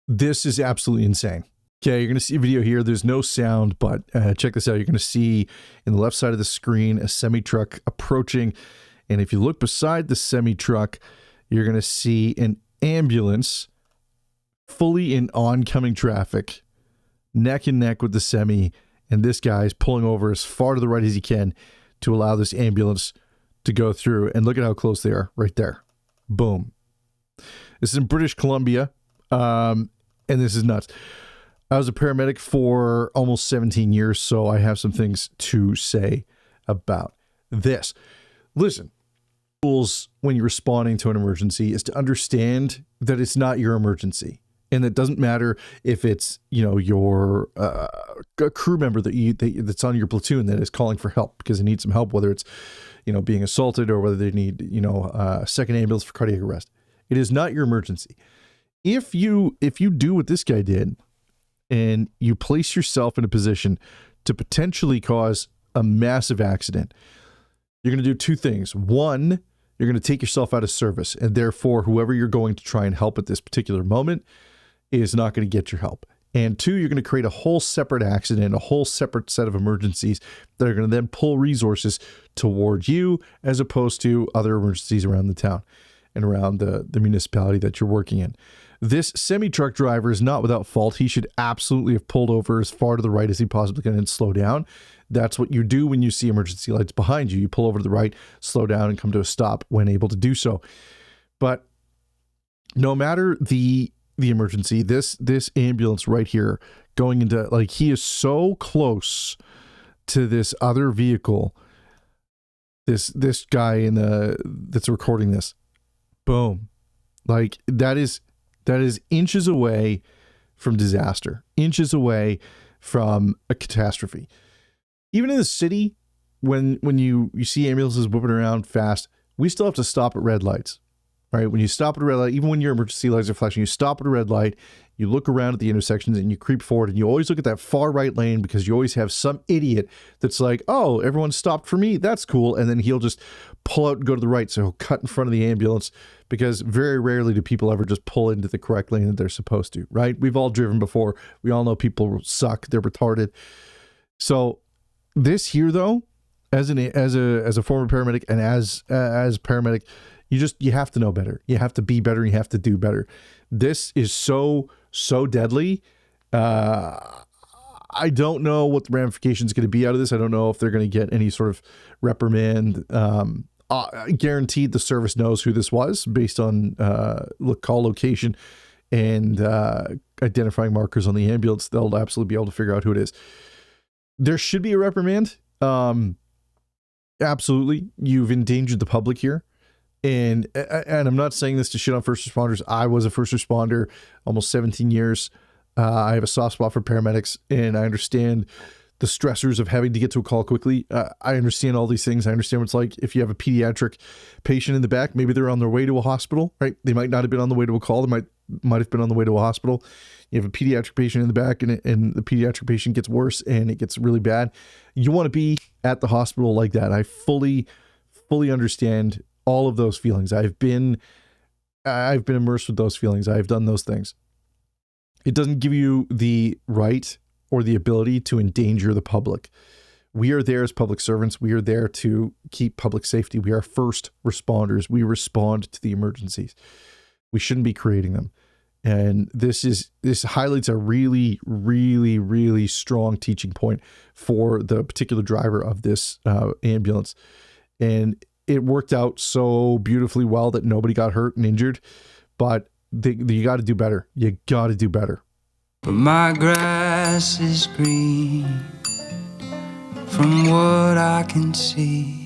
This is absolutely insane. Okay, you're going to see a video here. There's no sound, but check this out. You're going to see in the left side of the screen a semi-truck approaching. And if you look beside the semi-truck, you're going to see an ambulance fully in oncoming traffic, neck and neck with the semi. And this guy's pulling over as far to the right as he can to allow this ambulance to go through. And look at how close they are right there. Boom. This is in British Columbia. And this is nuts. I was a paramedic for almost 17 years, so I have some things to say about this. Listen, rules when you're responding to an emergency is to understand that it's not your emergency. And it doesn't matter if it's, your a crew member that's on your platoon that is calling for help because they need some help, whether it's, being assaulted or whether they need, a second ambulance for cardiac arrest. It is not your emergency. If you do what this guy did and you place yourself in a position to potentially cause a massive accident, you're going to do two things. One, you're going to take yourself out of service, and therefore whoever you're going to try and help at this particular moment is not going to get your help. And two, you're going to create a whole separate accident, a whole separate set of emergencies that are going to then pull resources toward you as opposed to other emergencies around the town and around the municipality that you're working in. This semi-truck driver is not without fault. He should absolutely have pulled over as far to the right as he possibly can and slow down. That's what you do when you see emergency lights behind you. You pull over to the right, slow down, and come to a stop when able to do so. But no matter the emergency, this ambulance right here going into, he is so close to this other vehicle, this guy that's recording this. Boom. That is inches away from disaster, inches away from a catastrophe. Even in the city, when you see ambulances whipping around fast, we still have to stop at red lights, right? When you stop at a red light, even when your emergency lights are flashing, you stop at a red light, you look around at the intersections and you creep forward, and you always look at that far right lane because you always have some idiot that's like, oh, everyone stopped for me. That's cool. And then he'll just pull out and go to the right. So he'll cut in front of the ambulance because very rarely do people ever just pull into the correct lane that they're supposed to, right? We've all driven before. We all know people suck. They're retarded. So this here, though, as a former paramedic and as a paramedic, you have to know better. You have to be better. You have to do better. This is so deadly. I don't know what the ramifications going to be out of this. I don't know if they're going to get any sort of reprimand. Guaranteed the service knows who this was based on call location and identifying markers on the ambulance. They'll absolutely be able to figure out who it is. There should be a reprimand. Absolutely. You've endangered the public here. And I'm not saying this to shit on first responders. I was a first responder almost 17 years. I have a soft spot for paramedics, and I understand the stressors of having to get to a call quickly. I understand all these things. I understand what it's like if you have a pediatric patient in the back. Maybe they're on their way to a hospital, right? They might not have been on the way to a call. They might have been on the way to a hospital. You have a pediatric patient in the back, and the pediatric patient gets worse, and it gets really bad. You want to be at the hospital like that. I fully understand all of those feelings. I've been immersed with those feelings. I've done those things. It doesn't give you the right or the ability to endanger the public. We are there as public servants. We are there to keep public safety. We are first responders. We respond to the emergencies. We shouldn't be creating them. And this highlights a really, really, really strong teaching point for the particular driver of this ambulance. And it worked out so beautifully well that nobody got hurt and injured, but you got to do better. You got to do better. But my grass is green from what I can see.